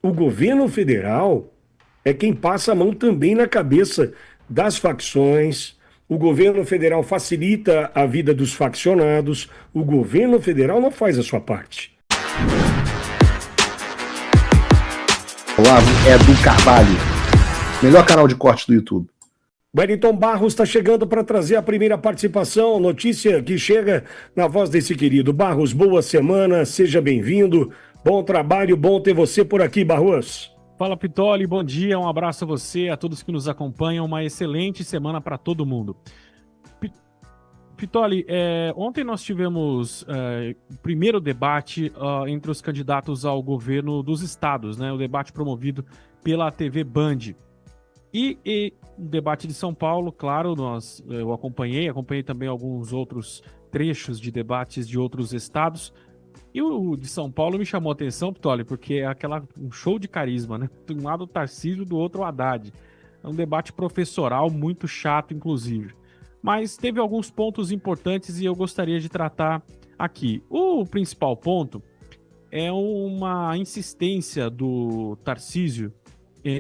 o governo federal é quem passa a mão também na cabeça das facções. O governo federal facilita a vida dos faccionados. O governo federal não faz a sua parte. Olavo é do Carvalho, melhor canal de corte do YouTube. Wellington Barros está chegando para trazer a primeira participação, notícia que chega na voz desse querido. Barros, boa semana, seja bem-vindo. Bom trabalho, bom ter você por aqui, Barros. Fala, Pitoli, bom dia, um abraço a você, a todos que nos acompanham, uma excelente semana para todo mundo. Pitoli, ontem nós tivemos o primeiro debate entre os candidatos ao governo dos estados, né? O debate promovido pela TV Band. E o debate de São Paulo, claro, eu acompanhei também alguns outros trechos de debates de outros estados. E o de São Paulo me chamou a atenção, Pitoli, porque é um show de carisma, né? De um lado o Tarcísio, do outro o Haddad. É um debate professoral muito chato, inclusive. Mas teve alguns pontos importantes e eu gostaria de tratar aqui. O principal ponto é uma insistência do Tarcísio,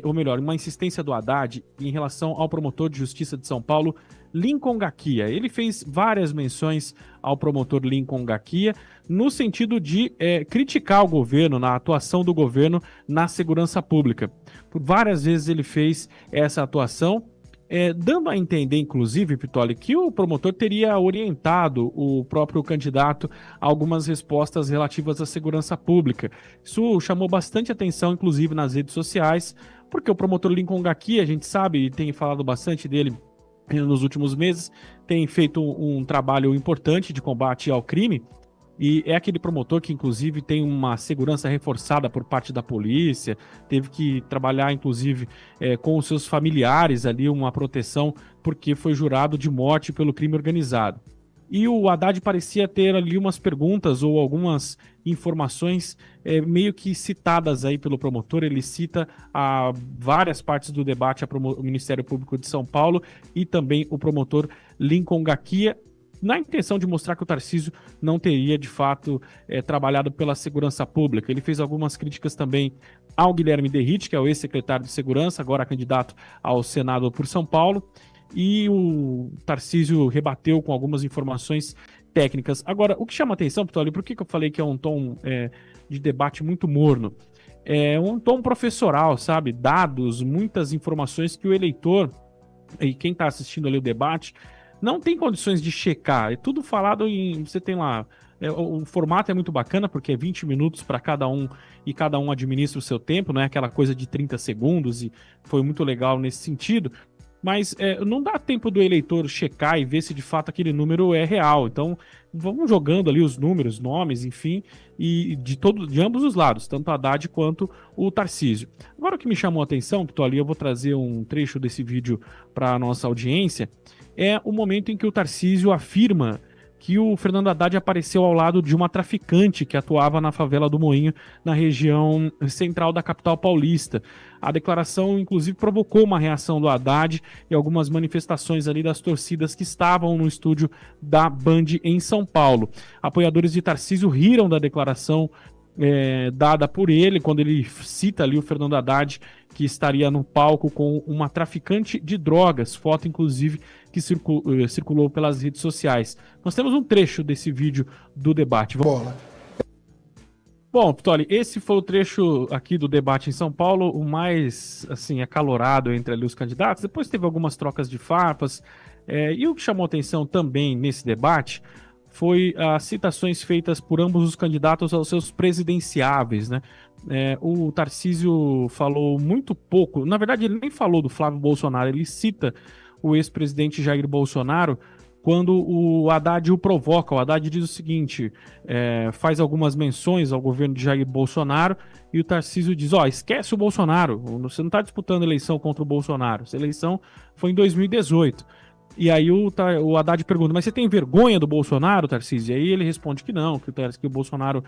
ou melhor, uma insistência do Haddad em relação ao promotor de justiça de São Paulo, Lincoln Gaquia. Ele fez várias menções ao promotor Lincoln Gaquia no sentido de criticar o governo, na atuação do governo na segurança pública. Por várias vezes ele fez essa atuação, dando a entender, inclusive, Pitoli, que o promotor teria orientado o próprio candidato a algumas respostas relativas à segurança pública. Isso chamou bastante atenção, inclusive, nas redes sociais, porque o promotor Lincoln Gaquia, a gente sabe e tem falado bastante dele nos últimos meses, tem feito um trabalho importante de combate ao crime, e é aquele promotor que, inclusive, tem uma segurança reforçada por parte da polícia, teve que trabalhar, inclusive, com os seus familiares ali, uma proteção, porque foi jurado de morte pelo crime organizado. E o Haddad parecia ter ali umas perguntas ou algumas informações meio que citadas aí pelo promotor. Ele cita a várias partes do debate o Ministério Público de São Paulo e também o promotor Lincoln Gaquia, na intenção de mostrar que o Tarcísio não teria, de fato, trabalhado pela segurança pública. Ele fez algumas críticas também ao Guilherme Derrite, que é o ex-secretário de Segurança, agora candidato ao Senado por São Paulo, e o Tarcísio rebateu com algumas informações técnicas. Agora, o que chama atenção, Pitoli, por que eu falei que é um tom de debate muito morno? É um tom professoral, sabe? Dados, muitas informações que o eleitor e quem está assistindo ali o debate não tem condições de checar. É tudo falado em... Você tem lá... o formato é muito bacana, porque é 20 minutos para cada um, e cada um administra o seu tempo, não é aquela coisa de 30 segundos, e foi muito legal nesse sentido. Mas não dá tempo do eleitor checar e ver se de fato aquele número é real. Então, vamos jogando ali os números, nomes, enfim, e de ambos os lados, tanto a Haddad quanto o Tarcísio. Agora, o que me chamou a atenção, que tô ali, eu vou trazer um trecho desse vídeo para a nossa audiência, é o momento em que o Tarcísio afirma que o Fernando Haddad apareceu ao lado de uma traficante que atuava na favela do Moinho, na região central da capital paulista. A declaração, inclusive, provocou uma reação do Haddad e algumas manifestações ali das torcidas que estavam no estúdio da Band em São Paulo. Apoiadores de Tarcísio riram da declaração dada por ele, quando ele cita ali o Fernando Haddad, que estaria no palco com uma traficante de drogas, foto inclusive que circulou pelas redes sociais. Nós temos um trecho desse vídeo do debate. Bola. Bom, Pitoli, esse foi o trecho aqui do debate em São Paulo, o mais assim acalorado entre ali os candidatos. Depois teve algumas trocas de farpas, e o que chamou atenção também nesse debate foi as citações feitas por ambos os candidatos aos seus presidenciáveis, né? O Tarcísio falou muito pouco, na verdade ele nem falou do Flávio Bolsonaro, ele cita o ex-presidente Jair Bolsonaro quando o Haddad o provoca. O Haddad diz o seguinte, faz algumas menções ao governo de Jair Bolsonaro, e o Tarcísio diz, esquece o Bolsonaro, você não está disputando eleição contra o Bolsonaro, essa eleição foi em 2018. E aí o Haddad pergunta, mas você tem vergonha do Bolsonaro, Tarcísio? E aí ele responde que não, que o Bolsonaro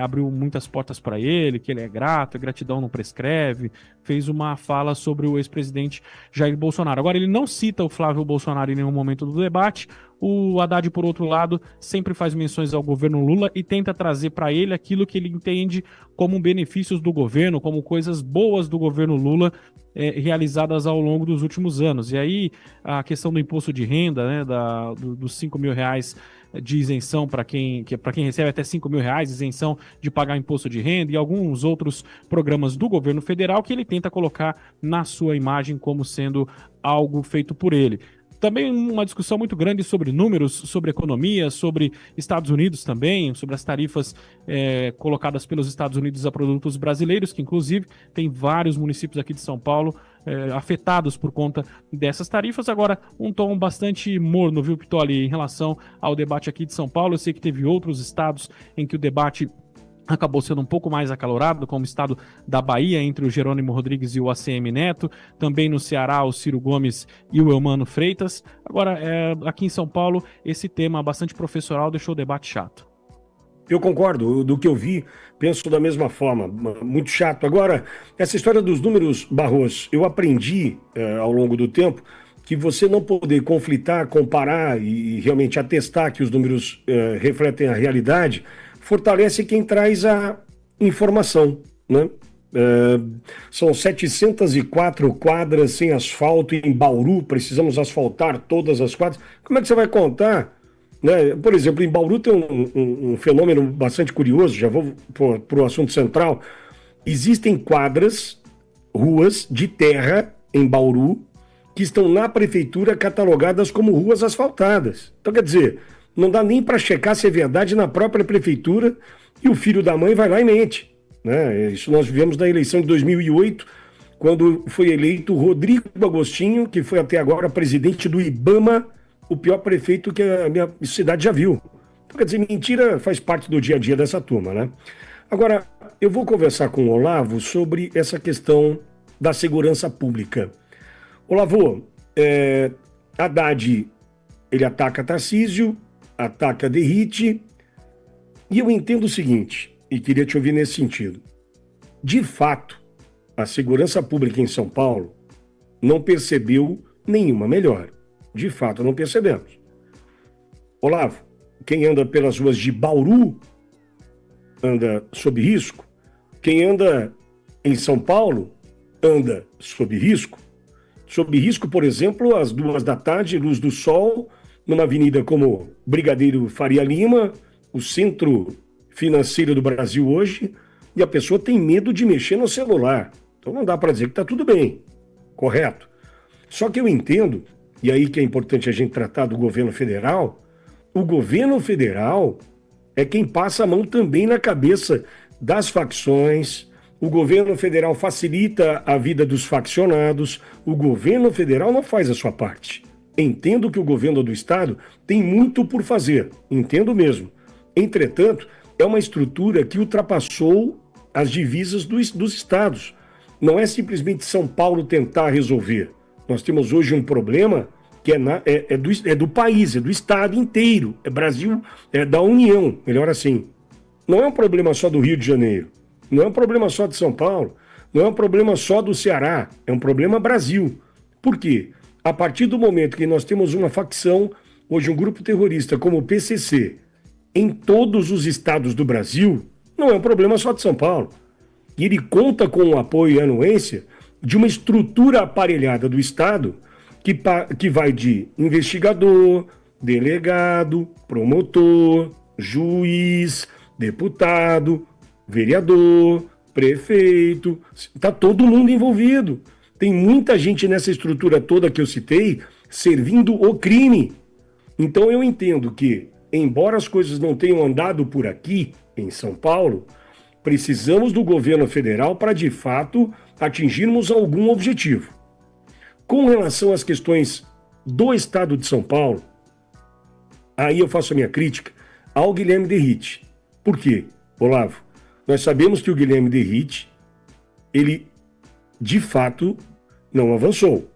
abriu muitas portas para ele, que ele é grato, a gratidão não prescreve, fez uma fala sobre o ex-presidente Jair Bolsonaro. Agora, ele não cita o Flávio Bolsonaro em nenhum momento do debate, O Haddad, por outro lado, sempre faz menções ao governo Lula e tenta trazer para ele aquilo que ele entende como benefícios do governo, como coisas boas do governo Lula realizadas ao longo dos últimos anos. E aí a questão do imposto de renda, né, dos R$ 5.000 de isenção para quem recebe até R$ 5.000, isenção de pagar imposto de renda e alguns outros programas do governo federal que ele tenta colocar na sua imagem como sendo algo feito por ele. Também uma discussão muito grande sobre números, sobre economia, sobre Estados Unidos também, sobre as tarifas colocadas pelos Estados Unidos a produtos brasileiros, que inclusive tem vários municípios aqui de São Paulo afetados por conta dessas tarifas. Agora, um tom bastante morno, viu, Pitoli, em relação ao debate aqui de São Paulo. Eu sei que teve outros estados em que o debate acabou sendo um pouco mais acalorado, como o estado da Bahia, entre o Jerônimo Rodrigues e o ACM Neto, também no Ceará, o Ciro Gomes e o Eumano Freitas. Agora, aqui em São Paulo, esse tema bastante professoral deixou o debate chato. Eu concordo, do que eu vi, penso da mesma forma, muito chato. Agora, essa história dos números, Barros, eu aprendi ao longo do tempo que você não poder conflitar, comparar e realmente atestar que os números refletem a realidade, fortalece quem traz a informação, né? São 704 quadras sem asfalto em Bauru, precisamos asfaltar todas as quadras. Como é que você vai contar? Né? Por exemplo, em Bauru tem um fenômeno bastante curioso, já vou para o assunto central. Existem quadras, ruas de terra em Bauru, que estão na prefeitura catalogadas como ruas asfaltadas. Então, quer dizer, não dá nem para checar se é verdade na própria prefeitura e o filho da mãe vai lá e mente. Né? Isso nós vivemos na eleição de 2008, quando foi eleito Rodrigo Agostinho, que foi até agora presidente do IBAMA, o pior prefeito que a minha cidade já viu. Então, quer dizer, mentira faz parte do dia a dia dessa turma, né? Agora, eu vou conversar com o Olavo sobre essa questão da segurança pública. Olavo, Haddad, ele ataca Tarcísio, ataca Derrite, e eu entendo o seguinte, e queria te ouvir nesse sentido. De fato, a segurança pública em São Paulo não percebeu nenhuma melhora. De fato, não percebemos. Olavo, quem anda pelas ruas de Bauru anda sob risco. Quem anda em São Paulo anda sob risco. Sob risco, por exemplo, às 2h, luz do sol, numa avenida como Brigadeiro Faria Lima, o centro financeiro do Brasil hoje, e a pessoa tem medo de mexer no celular. Então não dá para dizer que está tudo bem, correto? Só que eu entendo, e aí que é importante a gente tratar do governo federal, o governo federal é quem passa a mão também na cabeça das facções, o governo federal facilita a vida dos faccionados, o governo federal não faz a sua parte. Entendo que o governo do estado tem muito por fazer, entendo mesmo. Entretanto, é uma estrutura que ultrapassou as divisas dos estados. Não é simplesmente São Paulo tentar resolver. Nós temos hoje um problema que é do país, é do estado inteiro, é Brasil, é da União, melhor assim. Não é um problema só do Rio de Janeiro, não é um problema só de São Paulo, não é um problema só do Ceará, é um problema Brasil. Por quê? A partir do momento que nós temos uma facção, hoje um grupo terrorista como o PCC, em todos os estados do Brasil, não é um problema só de São Paulo. E ele conta com o apoio e anuência de uma estrutura aparelhada do Estado que vai de investigador, delegado, promotor, juiz, deputado, vereador, prefeito. Está todo mundo envolvido. Tem muita gente nessa estrutura toda que eu citei servindo o crime. Então eu entendo que, embora as coisas não tenham andado por aqui, em São Paulo, precisamos do governo federal para, de fato, atingirmos algum objetivo. Com relação às questões do estado de São Paulo, aí eu faço a minha crítica ao Guilherme Derrite. Por quê, Olavo? Nós sabemos que o Guilherme Derrite, ele, de fato, não avançou.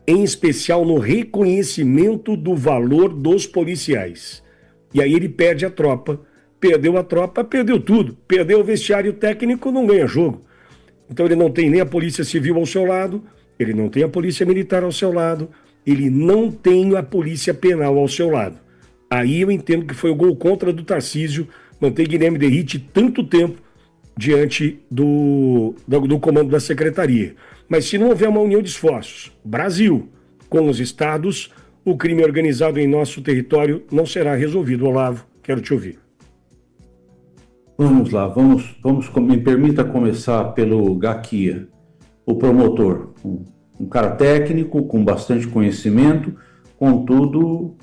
Em especial no reconhecimento do valor dos policiais. E aí ele perde a tropa. Perdeu a tropa, perdeu tudo. Perdeu o vestiário técnico, não ganha jogo. Então ele não tem nem a Polícia Civil ao seu lado, ele não tem a Polícia Militar ao seu lado, ele não tem a polícia penal ao seu lado. Aí eu entendo que foi o gol contra do Tarcísio manter Guilherme Derrite tanto tempo diante do comando da secretaria. Mas se não houver uma união de esforços, Brasil com os estados, o crime organizado em nosso território não será resolvido. Olavo, quero te ouvir. Vamos lá, me permita começar pelo Gaquia, o promotor, um cara técnico, com bastante conhecimento, contudo,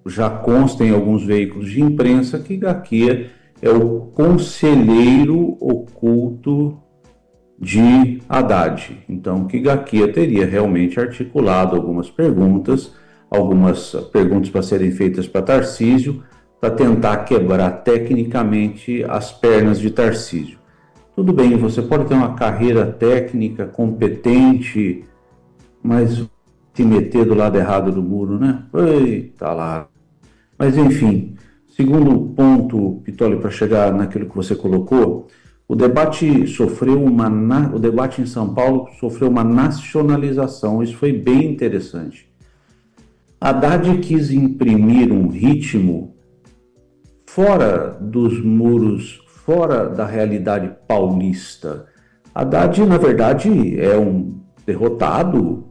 já consta em alguns veículos de imprensa que Gaquia é o conselheiro oculto de Haddad. Então, que Gaquia teria realmente articulado algumas perguntas para serem feitas para Tarcísio, para tentar quebrar tecnicamente as pernas de Tarcísio. Tudo bem, você pode ter uma carreira técnica competente, mas se meter do lado errado do muro, né? Eita lá. Mas enfim, segundo ponto, Pitoli, para chegar naquilo que você colocou, o debate em São Paulo sofreu uma nacionalização. Isso foi bem interessante. Haddad quis imprimir um ritmo fora dos muros, fora da realidade paulista. Haddad, na verdade, é um derrotado,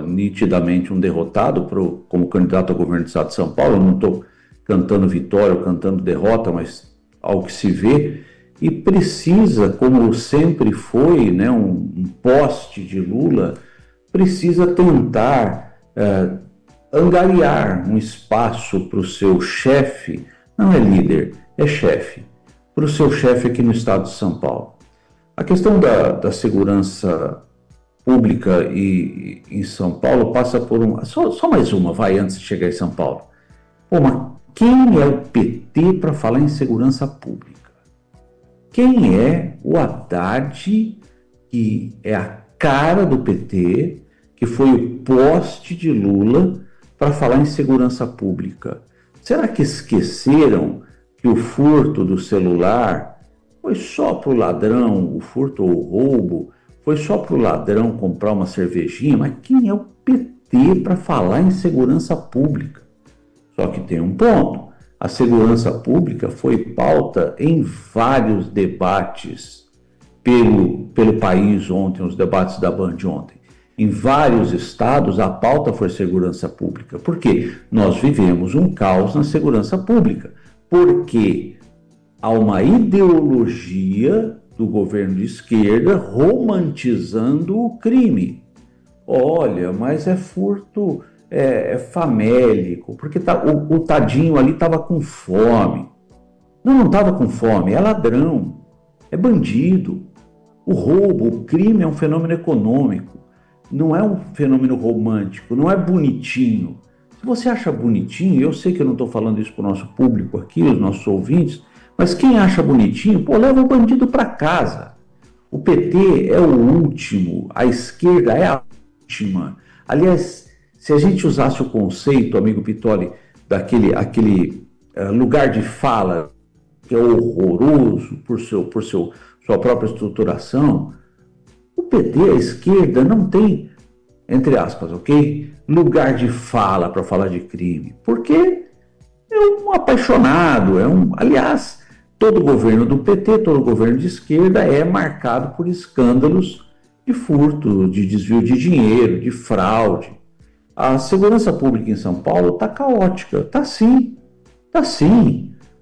nitidamente um derrotado como candidato ao governo do estado de São Paulo. Eu não estou cantando vitória ou cantando derrota, mas ao que se vê, e precisa, como sempre foi, né, um poste de Lula, precisa tentar angariar um espaço para o seu chefe, não é líder, é chefe, para o seu chefe aqui no estado de São Paulo. A questão da segurança pública em São Paulo passa por só mais uma, vai, antes de chegar em São Paulo. Pô, mas quem é o PT para falar em segurança pública? Quem é o Haddad, que é a cara do PT, que foi o poste de Lula para falar em segurança pública? Será que esqueceram que o furto do celular foi só para o ladrão, o furto ou o roubo, foi só para o ladrão comprar uma cervejinha? Mas quem é o PT para falar em segurança pública? Só que tem um ponto. A segurança pública foi pauta em vários debates pelo país ontem, os debates da Band ontem. Em vários estados, a pauta foi segurança pública. Por quê? Nós vivemos um caos na segurança pública. Porque há uma ideologia do governo de esquerda romantizando o crime. Olha, mas é furto... É famélico, porque o tadinho ali estava com fome. Não estava com fome, é ladrão, é bandido. O roubo, o crime é um fenômeno econômico, não é um fenômeno romântico, não é bonitinho. Se você acha bonitinho, eu sei que eu não estou falando isso para o nosso público aqui, os nossos ouvintes, mas quem acha bonitinho, leva o bandido para casa. O PT é o último, a esquerda é a última. Aliás, se a gente usasse o conceito, amigo Pitoli, aquele lugar de fala que é horroroso por sua própria estruturação, o PT, a esquerda, não tem, entre aspas, ok? Lugar de fala para falar de crime, porque é um apaixonado, aliás, todo governo do PT, todo governo de esquerda é marcado por escândalos de furto, de desvio de dinheiro, de fraude. A segurança pública em São Paulo está caótica, está sim.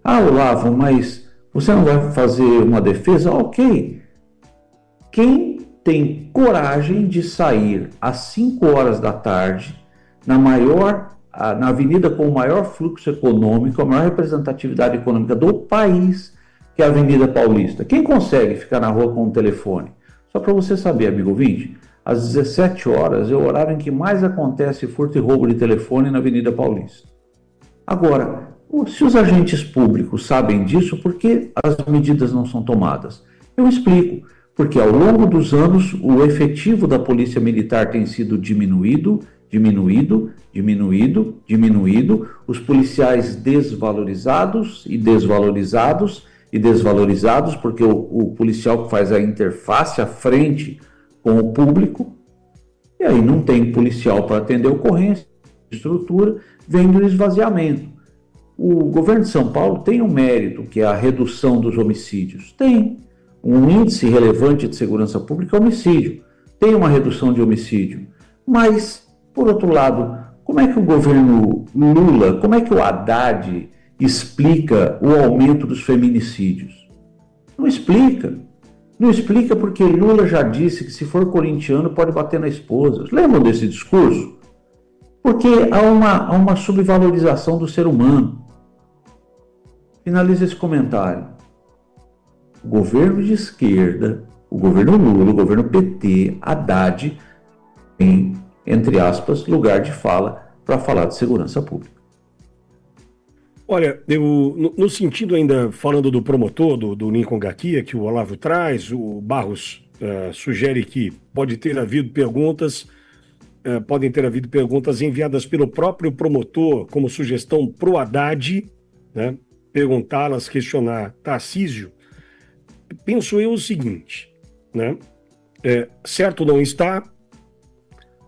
Olavo, mas você não vai fazer uma defesa? Ok. Quem tem coragem de sair às 5 horas da tarde na avenida com o maior fluxo econômico, a maior representatividade econômica do país, que é a Avenida Paulista? Quem consegue ficar na rua com o telefone? Só para você saber, amigo ouvinte, às 17 horas é o horário em que mais acontece furto e roubo de telefone na Avenida Paulista. Agora, se os agentes públicos sabem disso, por que as medidas não são tomadas? Eu explico. Porque ao longo dos anos, o efetivo da Polícia Militar tem sido diminuído, os policiais desvalorizados, porque o policial que faz a interface à frente com o público, E aí não tem policial para atender a ocorrência, estrutura, vem do esvaziamento. O governo de São Paulo tem um mérito, que é a redução dos homicídios. Tem um índice relevante de segurança pública, é homicídio. Tem uma redução de homicídio. Mas, por outro lado, como é que o governo Lula, como é que o Haddad explica o aumento dos feminicídios? Não explica. Não explica porque Lula já disse que se for corintiano pode bater na esposa. Lembram desse discurso? Porque há uma subvalorização do ser humano. Finaliza esse comentário. O governo de esquerda, o governo Lula, o governo PT, Haddad, tem, entre aspas, lugar de fala para falar de segurança pública. Olha, no sentido ainda, falando do promotor, do Lincoln Garcia, que o Olavo traz, o Barros sugere que pode ter havido perguntas, podem ter havido perguntas enviadas pelo próprio promotor como sugestão pro Haddad, né? Perguntá-las, questionar Tarcísio. Penso eu o seguinte, né? Certo não está,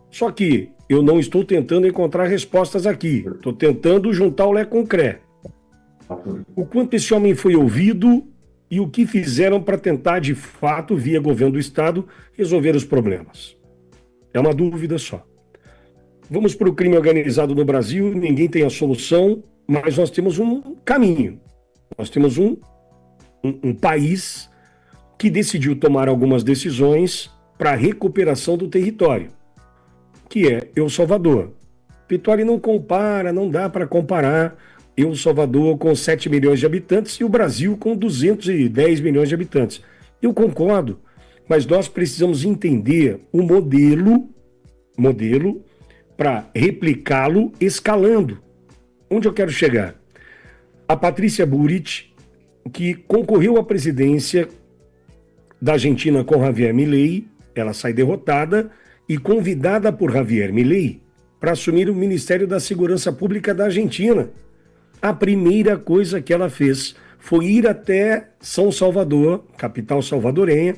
só que eu não estou tentando encontrar respostas aqui, estou tentando juntar o Lé com o Cré. O quanto esse homem foi ouvido e o que fizeram para tentar, de fato, via governo do Estado, resolver os problemas. É uma dúvida só. Vamos para o crime organizado no Brasil, ninguém tem a solução, mas nós temos um caminho. Nós temos um país que decidiu tomar algumas decisões para a recuperação do território, que é El Salvador. Vitória não compara, não dá para comparar El Salvador com 7 milhões de habitantes e o Brasil com 210 milhões de habitantes. Eu concordo, mas nós precisamos entender o modelo para replicá-lo escalando. Onde eu quero chegar? A Patrícia Bullrich, que concorreu à presidência da Argentina com Javier Milei, ela sai derrotada e convidada por Javier Milei para assumir o Ministério da Segurança Pública da Argentina. A primeira coisa que ela fez foi ir até São Salvador, capital salvadorenha,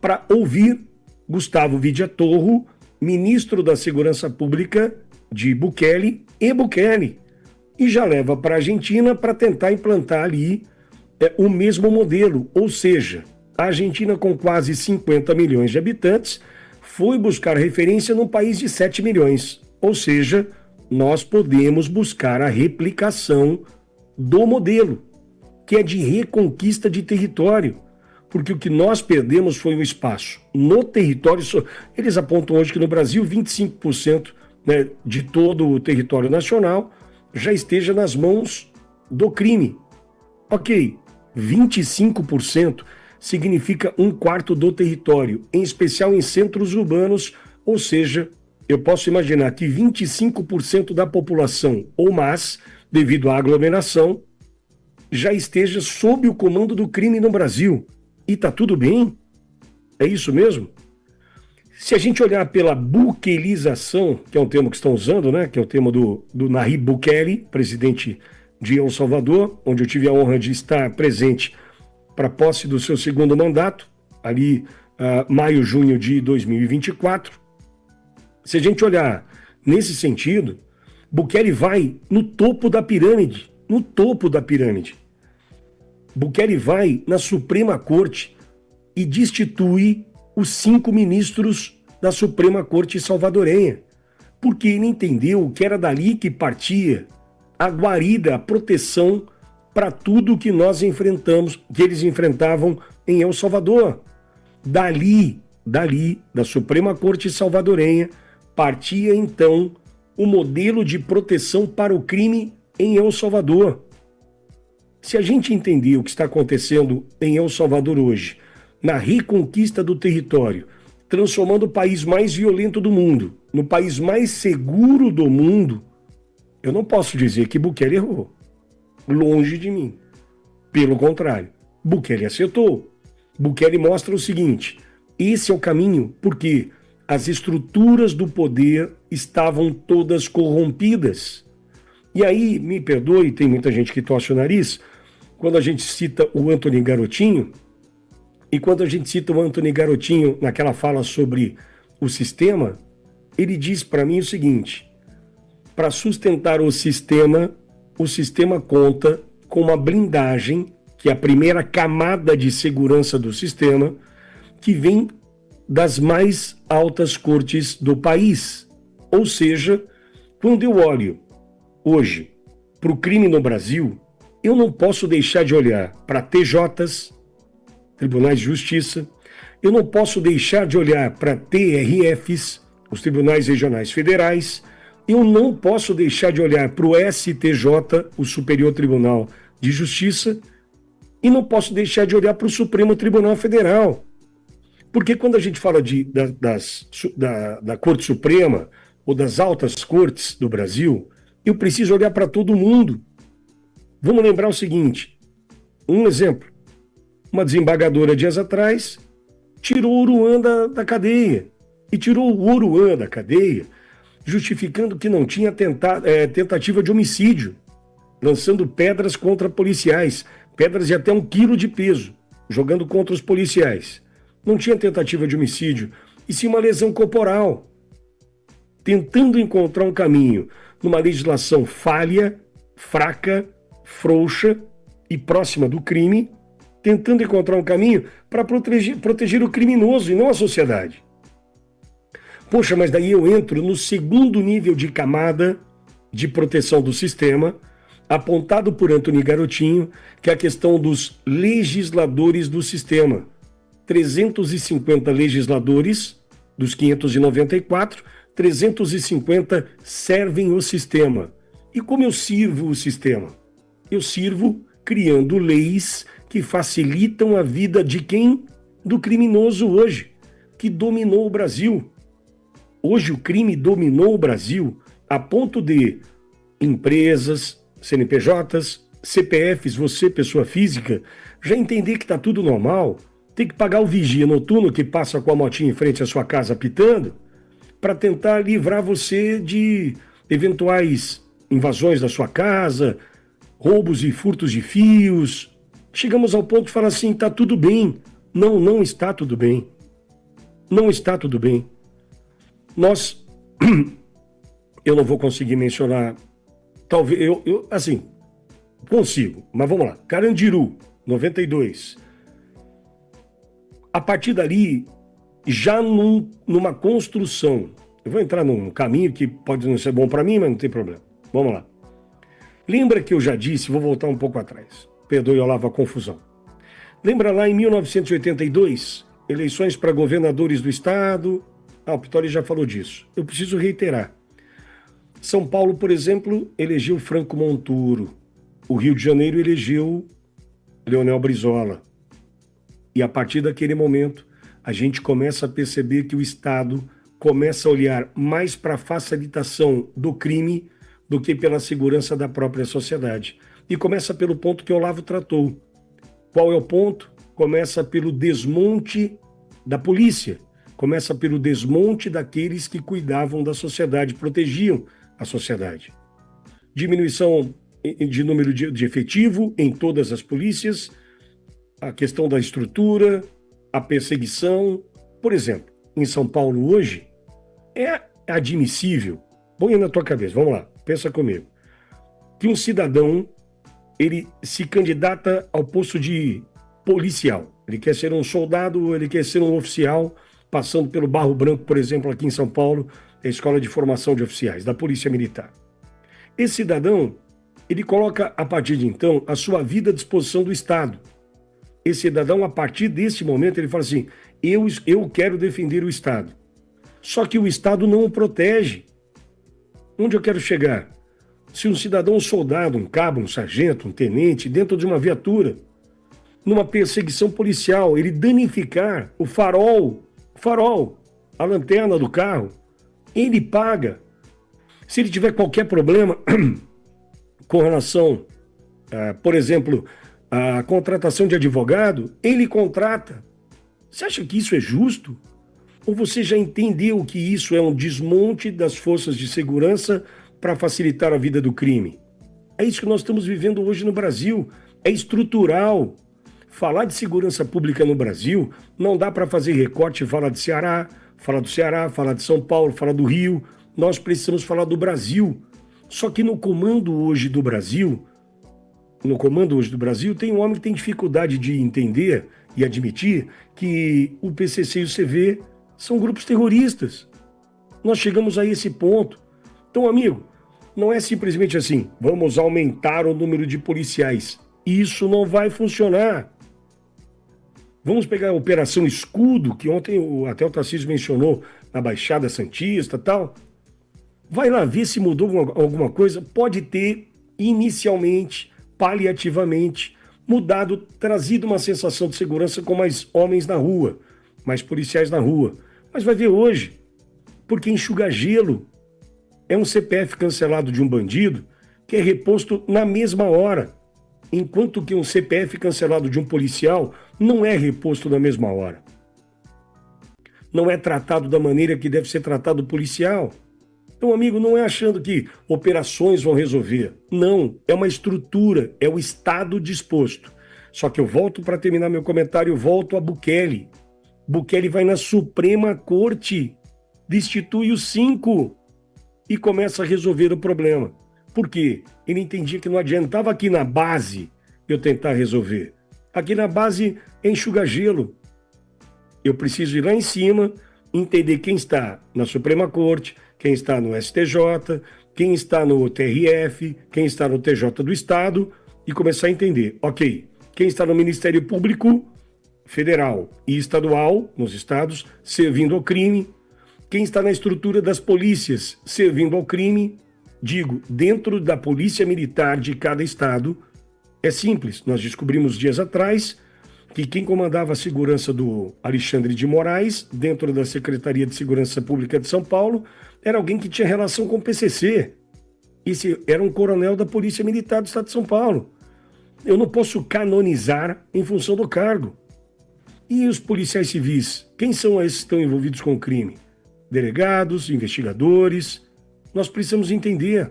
para ouvir Gustavo Vidia Torro, ministro da Segurança Pública de Bukele, e já leva para a Argentina para tentar implantar ali o mesmo modelo, ou seja, a Argentina com quase 50 milhões de habitantes foi buscar referência num país de 7 milhões, ou seja, nós podemos buscar a replicação do modelo, que é de reconquista de território, porque o que nós perdemos foi o espaço no território. Eles apontam hoje que no Brasil 25%, né, de todo o território nacional já esteja nas mãos do crime. Ok, 25% significa 1/4 do território, em especial em centros urbanos, ou seja, eu posso imaginar que 25% da população ou mais, devido à aglomeração, já esteja sob o comando do crime no Brasil. E tá tudo bem? É isso mesmo? Se a gente olhar pela buquelização, que é um termo que estão usando, né, que é o termo do Nayib Bukele, presidente de El Salvador, onde eu tive a honra de estar presente para a posse do seu segundo mandato, ali maio, junho de 2024. Se a gente olhar nesse sentido, Bukele vai no topo da pirâmide, Bukele vai na Suprema Corte e destitui os 5 ministros da Suprema Corte salvadorenha, porque ele entendeu que era dali que partia a guarida, a proteção para tudo que nós enfrentamos, que eles enfrentavam em El Salvador. Dali, da Suprema Corte salvadorenha, partia então o modelo de proteção para o crime em El Salvador. Se a gente entender o que está acontecendo em El Salvador hoje, na reconquista do território, transformando o país mais violento do mundo, no país mais seguro do mundo, eu não posso dizer que Bukele errou. Longe de mim. Pelo contrário, Bukele acertou. Bukele mostra o seguinte: esse é o caminho, porque as estruturas do poder estavam todas corrompidas. E aí, me perdoe, tem muita gente que torce o nariz, quando a gente cita o Antony Garotinho, e quando a gente cita o Antony Garotinho naquela fala sobre o sistema, ele diz para mim o seguinte: para sustentar o sistema conta com uma blindagem, que é a primeira camada de segurança do sistema, que vem das mais altas cortes do país. Ou seja, quando eu olho hoje para o crime no Brasil, eu não posso deixar de olhar para TJs, Tribunais de Justiça, eu não posso deixar de olhar para TRFs, os Tribunais Regionais Federais, eu não posso deixar de olhar para o STJ, o Superior Tribunal de Justiça, e não posso deixar de olhar para o Supremo Tribunal Federal. Porque quando a gente fala da Corte Suprema ou das altas cortes do Brasil, eu preciso olhar para todo mundo. Vamos lembrar o seguinte, um exemplo, uma desembargadora dias atrás tirou o Oruan da cadeia, e tirou o Oruan da cadeia justificando que não tinha tentativa de homicídio, lançando pedras contra policiais, pedras de até 1 quilo de peso, jogando contra os policiais. Não tinha tentativa de homicídio, e sim uma lesão corporal, tentando encontrar um caminho numa legislação falha, fraca, frouxa e próxima do crime, tentando encontrar um caminho para proteger o criminoso e não a sociedade. Poxa, mas daí eu entro no segundo nível de camada de proteção do sistema, apontado por Antony Garotinho, que é a questão dos legisladores do sistema. 350 legisladores, dos 594, 350 servem o sistema. E como eu sirvo o sistema? Eu sirvo criando leis que facilitam a vida de quem? Do criminoso hoje, que dominou o Brasil. Hoje o crime dominou o Brasil a ponto de empresas, CNPJs, CPFs, você, pessoa física, já entender que está tudo normal, tem que pagar o vigia noturno que passa com a motinha em frente à sua casa pitando, para tentar livrar você de eventuais invasões da sua casa, roubos e furtos de fios. Chegamos ao ponto de falar assim, está tudo bem. Não, não está tudo bem. Não está tudo bem. Eu não vou conseguir mencionar, talvez, assim, consigo, mas vamos lá. Carandiru, 92. A partir dali, já numa construção, eu vou entrar num caminho que pode não ser bom para mim, mas não tem problema. Vamos lá. Lembra que eu já disse, vou voltar um pouco atrás, perdoe, Olavo, a confusão. Lembra lá em 1982, eleições para governadores do estado? O Pitoli já falou disso. Eu preciso reiterar. São Paulo, por exemplo, elegeu Franco Monturo. O Rio de Janeiro elegeu Leonel Brizola. E a partir daquele momento, a gente começa a perceber que o Estado começa a olhar mais para a facilitação do crime do que pela segurança da própria sociedade. E começa pelo ponto que o Olavo tratou. Qual é o ponto? Começa pelo desmonte da polícia. Começa pelo desmonte daqueles que cuidavam da sociedade, protegiam a sociedade. Diminuição de número de efetivo em todas as polícias, a questão da estrutura, a perseguição. Por exemplo, em São Paulo hoje, é admissível, põe na tua cabeça, vamos lá, pensa comigo, que um cidadão, ele se candidata ao posto de policial. Ele quer ser um soldado, ele quer ser um oficial, passando pelo Barro Branco, por exemplo, aqui em São Paulo, a Escola de Formação de Oficiais, da Polícia Militar. Esse cidadão, ele coloca, a partir de então, a sua vida à disposição do Estado. Esse cidadão, a partir desse momento, ele fala assim, eu quero defender o Estado. Só que o Estado não o protege. Onde eu quero chegar? Se um cidadão, um soldado, um cabo, um sargento, um tenente, dentro de uma viatura, numa perseguição policial, ele danificar o farol, a lanterna do carro, ele paga. Se ele tiver qualquer problema com relação, por exemplo, à contratação de advogado, ele contrata. Você acha que isso é justo? Ou você já entendeu que isso é um desmonte das forças de segurança para facilitar a vida do crime? É isso que nós estamos vivendo hoje no Brasil. É estrutural. Falar de segurança pública no Brasil não dá para fazer recorte e falar de Ceará, falar do Ceará, falar de São Paulo, falar do Rio, nós precisamos falar do Brasil. Só que no comando hoje do Brasil, tem um homem que tem dificuldade de entender e admitir que o PCC e o CV são grupos terroristas. Nós chegamos a esse ponto. Então, amigo, não é simplesmente assim, vamos aumentar o número de policiais. Isso não vai funcionar. Vamos pegar a Operação Escudo, que ontem até o Tarcísio mencionou na Baixada Santista e tal. Vai lá ver se mudou alguma coisa. Pode ter, inicialmente, paliativamente, mudado, trazido uma sensação de segurança com mais homens na rua, mais policiais na rua. Mas vai ver hoje, porque enxuga gelo. É um CPF cancelado de um bandido que é reposto na mesma hora, enquanto que um CPF cancelado de um policial não é reposto na mesma hora. Não é tratado da maneira que deve ser tratado o policial. Então, amigo, não é achando que operações vão resolver. Não, é uma estrutura, é o Estado disposto. Só que eu volto para terminar meu comentário, volto a Bukele. Bukele vai na Suprema Corte, destitui os 5 e começa a resolver o problema. Por quê? Ele entendia que não adiantava aqui na base eu tentar resolver. Aqui na base é enxugar gelo. Eu preciso ir lá em cima, entender quem está na Suprema Corte, quem está no STJ, quem está no TRF, quem está no TJ do Estado e começar a entender, ok, quem está no Ministério Público Federal e Estadual, nos estados, servindo ao crime, quem está na estrutura das polícias servindo ao crime, digo, dentro da polícia militar de cada estado. É simples, nós descobrimos dias atrás que quem comandava a segurança do Alexandre de Moraes, dentro da Secretaria de Segurança Pública de São Paulo, era alguém que tinha relação com o PCC. Esse era um coronel da Polícia Militar do Estado de São Paulo. Eu não posso canonizar em função do cargo. E os policiais civis? Quem são esses que estão envolvidos com o crime? Delegados, investigadores. Nós precisamos entender.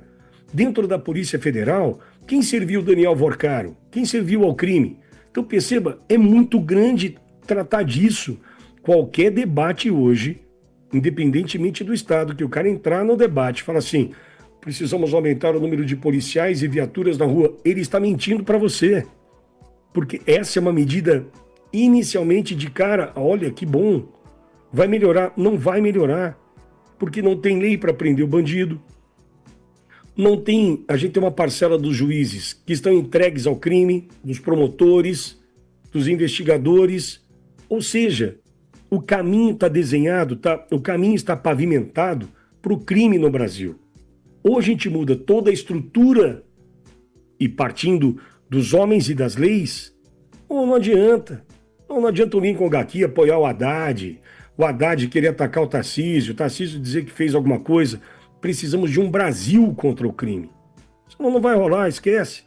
Dentro da Polícia Federal, quem serviu Daniel Vorcaro? Quem serviu ao crime? Então perceba, é muito grande tratar disso. Qualquer debate hoje, independentemente do estado, que o cara entrar no debate e fala assim, precisamos aumentar o número de policiais e viaturas na rua, ele está mentindo para você. Porque essa é uma medida inicialmente de cara, olha que bom, vai melhorar. Não vai melhorar, porque não tem lei para prender o bandido. Não tem, a gente tem uma parcela dos juízes que estão entregues ao crime, dos promotores, dos investigadores, ou seja, o caminho está desenhado, o caminho está pavimentado para o crime no Brasil. Ou a gente muda toda a estrutura e partindo dos homens e das leis, ou não adianta. Não adianta o Lincoln aqui apoiar o Haddad querer atacar o Tarcísio dizer que fez alguma coisa. Precisamos de um Brasil contra o crime. Senão não vai rolar, esquece.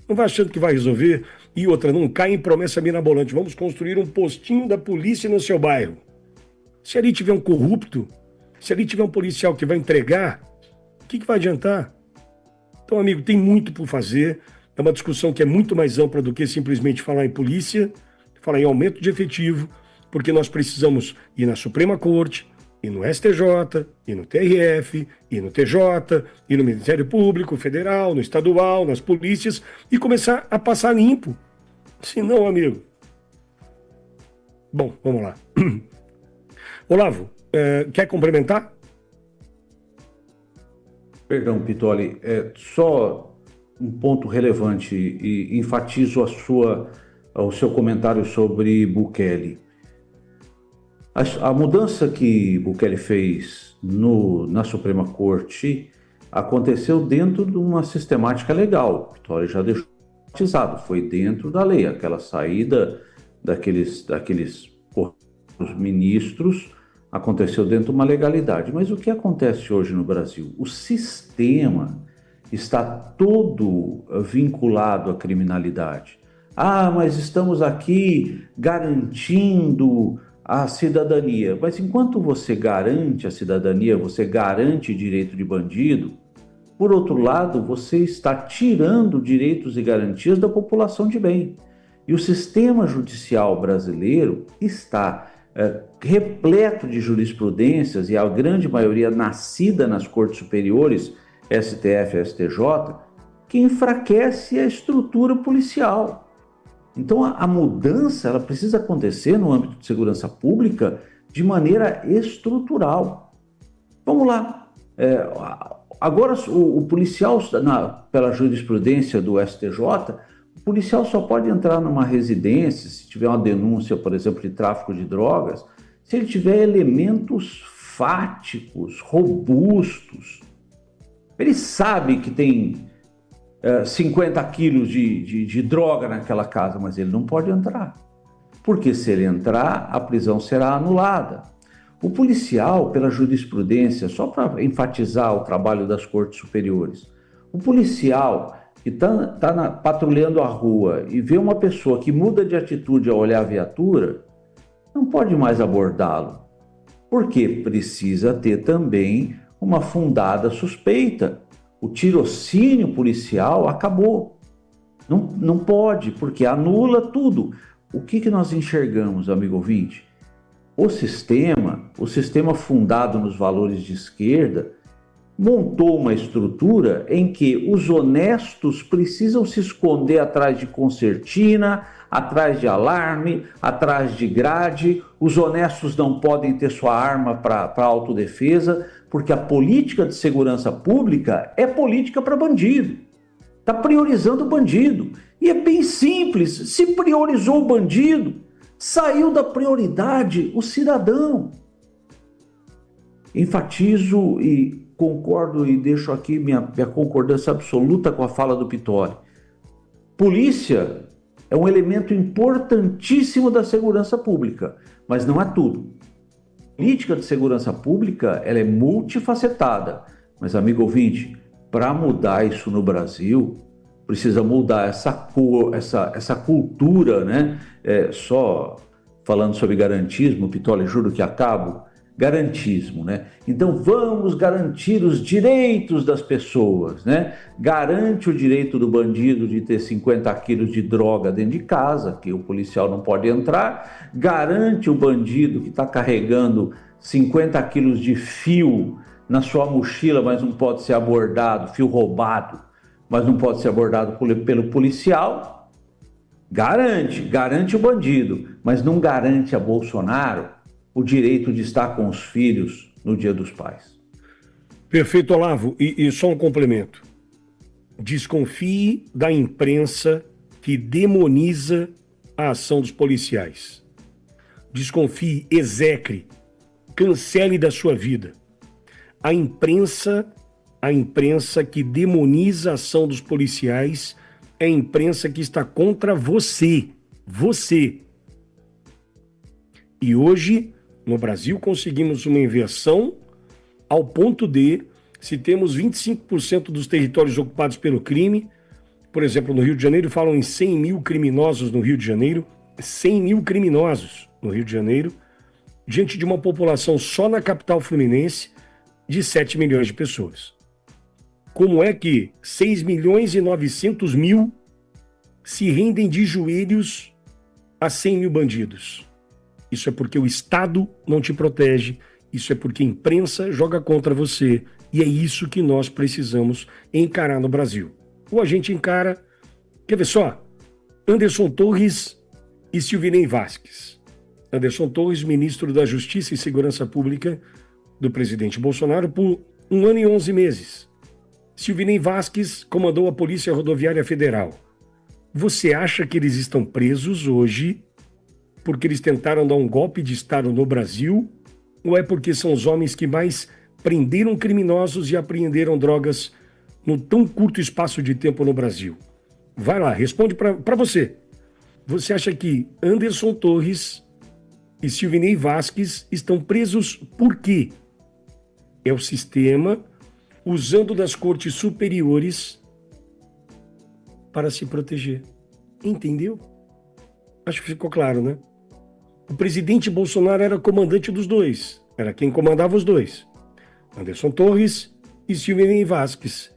Não vai achando que vai resolver. E outra, não cai em promessa mirabolante. Vamos construir um postinho da polícia no seu bairro. Se ali tiver um corrupto, se ali tiver um policial que vai entregar, o que vai adiantar? Então, amigo, tem muito por fazer. É uma discussão que é muito mais ampla do que simplesmente falar em polícia, falar em aumento de efetivo, porque nós precisamos ir na Suprema Corte, ir no STJ, ir no TRF, ir no TJ, ir no Ministério Público Federal, no estadual, nas polícias e começar a passar limpo. Se não, amigo. Bom, vamos lá. Olavo, quer complementar? Perdão, Pitoli, só um ponto relevante e enfatizo o seu comentário sobre Bukele. A mudança que Bukele fez na Suprema Corte aconteceu dentro de uma sistemática legal. O Pitoli já deixou batizado, foi dentro da lei. Aquela saída daqueles ministros aconteceu dentro de uma legalidade. Mas o que acontece hoje no Brasil? O sistema está todo vinculado à criminalidade. Mas estamos aqui garantindo a cidadania. Mas enquanto você garante a cidadania, você garante direito de bandido, por outro lado, você está tirando direitos e garantias da população de bem. E o sistema judicial brasileiro está repleto de jurisprudências, e a grande maioria nascida nas cortes superiores, STF e STJ, que enfraquece a estrutura policial. Então, a mudança ela precisa acontecer no âmbito de segurança pública de maneira estrutural. Vamos lá. Agora, o policial, pela jurisprudência do STJ, o policial só pode entrar numa residência se tiver uma denúncia, por exemplo, de tráfico de drogas, se ele tiver elementos fáticos, robustos. Ele sabe que tem 50 quilos de droga naquela casa, mas ele não pode entrar. Porque se ele entrar, a prisão será anulada. O policial, pela jurisprudência, só para enfatizar o trabalho das cortes superiores, o policial que está patrulhando a rua e vê uma pessoa que muda de atitude ao olhar a viatura, não pode mais abordá-lo, porque precisa ter também uma fundada suspeita. O tirocínio policial acabou. Não pode, porque anula tudo. O que nós enxergamos, amigo ouvinte? O sistema fundado nos valores de esquerda, montou uma estrutura em que os honestos precisam se esconder atrás de concertina, atrás de alarme, atrás de grade. Os honestos não podem ter sua arma para autodefesa, porque a política de segurança pública é política para bandido. Está priorizando o bandido. E é bem simples, se priorizou o bandido, saiu da prioridade o cidadão. Enfatizo e concordo e deixo aqui minha concordância absoluta com a fala do Pittori. Polícia é um elemento importantíssimo da segurança pública, mas não é tudo. A política de segurança pública ela é multifacetada, mas, amigo ouvinte, para mudar isso no Brasil, precisa mudar essa cultura, né? Só falando sobre garantismo, Pittori, juro que acabo, garantismo, né? Então vamos garantir os direitos das pessoas, né? Garante o direito do bandido de ter 50 quilos de droga dentro de casa, que o policial não pode entrar, garante o bandido que está carregando 50 quilos de fio na sua mochila, mas não pode ser abordado, fio roubado, mas não pode ser abordado pelo policial. Garante o bandido, mas não garante a Bolsonaro o direito de estar com os filhos no Dia dos Pais. Perfeito, Olavo. E só um complemento. Desconfie da imprensa que demoniza a ação dos policiais. Desconfie, execre, cancele da sua vida. A imprensa que demoniza a ação dos policiais é a imprensa que está contra você. Você. E hoje, no Brasil, conseguimos uma inversão ao ponto de, se temos 25% dos territórios ocupados pelo crime, por exemplo, no Rio de Janeiro, falam em 100 mil criminosos no Rio de Janeiro, 100 mil criminosos no Rio de Janeiro, diante de uma população só na capital fluminense de 7 milhões de pessoas. Como é que 6 milhões e 900 mil se rendem de joelhos a 100 mil bandidos? Isso é porque o Estado não te protege, isso é porque a imprensa joga contra você, e é isso que nós precisamos encarar no Brasil. Ou a gente encara, quer ver só, Anderson Torres e Silvinei Vasquez. Anderson Torres, ministro da Justiça e Segurança Pública do presidente Bolsonaro por 1 ano e 11 meses. Silvinei Vasquez comandou a Polícia Rodoviária Federal. Você acha que eles estão presos hoje porque eles tentaram dar um golpe de Estado no Brasil? Ou é porque são os homens que mais prenderam criminosos e apreenderam drogas no tão curto espaço de tempo no Brasil? Vai lá, responde para você. Você acha que Anderson Torres e Silvinei Vasquez estão presos por quê? É o sistema usando das cortes superiores para se proteger. Entendeu? Acho que ficou claro, né? O presidente Bolsonaro era comandante dos dois. Era quem comandava os dois. Anderson Torres e Silvinei Vasquez.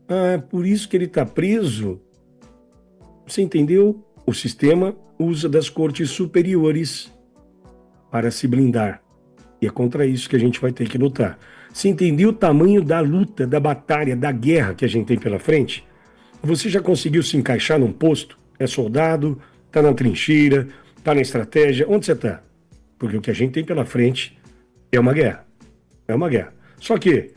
Ah, por isso que ele está preso? Você entendeu? O sistema usa das cortes superiores para se blindar. E é contra isso que a gente vai ter que lutar. Se entendeu o tamanho da luta, da batalha, da guerra que a gente tem pela frente? Você já conseguiu se encaixar num posto? É soldado? Está na trincheira? Está na estratégia? Onde você está? Porque o que a gente tem pela frente é uma guerra. É uma guerra. Só que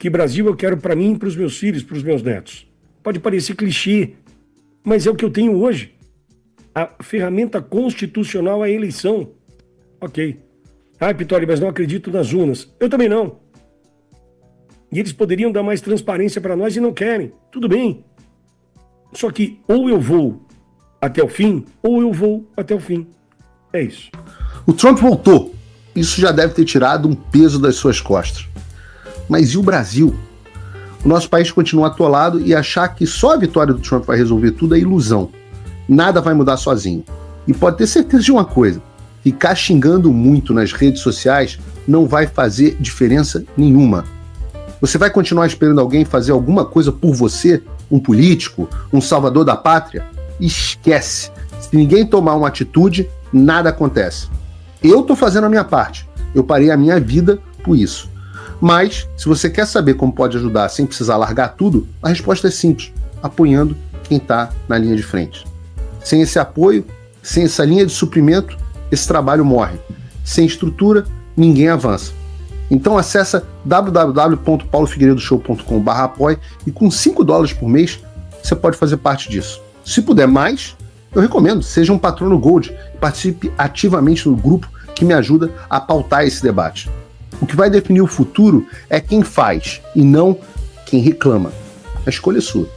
Brasil eu quero para mim, para os meus filhos, para os meus netos. Pode parecer clichê, mas é o que eu tenho hoje. A ferramenta constitucional é a eleição. Ok. Pitori, mas não acredito nas urnas. Eu também não. E eles poderiam dar mais transparência para nós e não querem. Tudo bem. Só que ou eu vou até o fim, ou eu vou até o fim. É isso. O Trump voltou. Isso já deve ter tirado um peso das suas costas. Mas e o Brasil? O nosso país continua atolado e achar que só a vitória do Trump vai resolver tudo é ilusão. Nada vai mudar sozinho. E pode ter certeza de uma coisa: ficar xingando muito nas redes sociais não vai fazer diferença nenhuma. Você vai continuar esperando alguém fazer alguma coisa por você? Um político? Um salvador da pátria? Esquece. Se ninguém tomar uma atitude, nada acontece. Eu tô fazendo a minha parte. Eu parei a minha vida por isso. Mas, se você quer saber como pode ajudar sem precisar largar tudo, a resposta é simples: apoiando quem tá na linha de frente. Sem esse apoio, sem essa linha de suprimento, esse trabalho morre. Sem estrutura, ninguém avança. Então acessa www.paulofigueiredoshow.com/apoie e com $5 por mês você pode fazer parte disso. Se puder mais, eu recomendo, seja um patrono Gold e participe ativamente no grupo que me ajuda a pautar esse debate. O que vai definir o futuro é quem faz e não quem reclama. A escolha é sua.